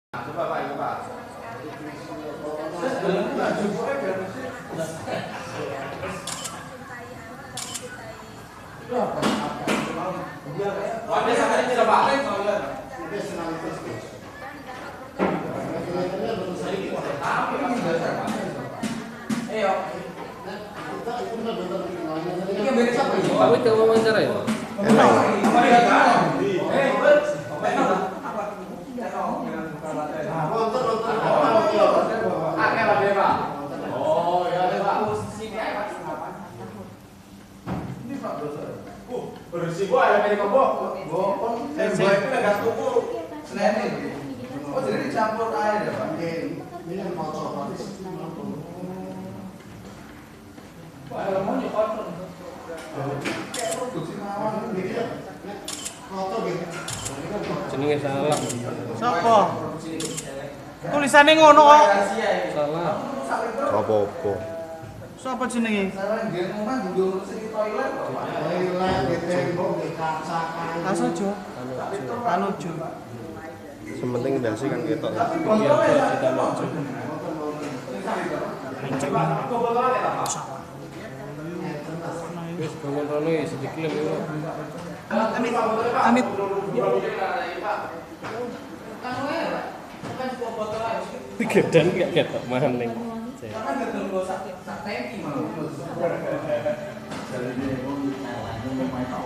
Coba Pak, coba. Kamu itu wawancara ya? Bersih gua ada dari kebok. Gua itu agak tuku Senin. Oh, jadi dicampur air ya, Pak? Ini motor Pak. Wah, lemon kotor. Kayak produksi mawon gitu ya. Kotor gitu. Jenenge salah. Sopo? Tulisane ngono kok. Salah. Apa-apa. Sopo jenenge? Salah nggih omah nggo sing toilet kok, Pak. Toilet di tembok di kaca. Kasojo. Kanujo. Sementing dasi kan ketok. Iya, kita lucu. Wis bangun rono ya sedikit lho. Amit. Amit. Gedan gak ketok maning. Kan nggak sak tangki mau. Jadi ini mau main tak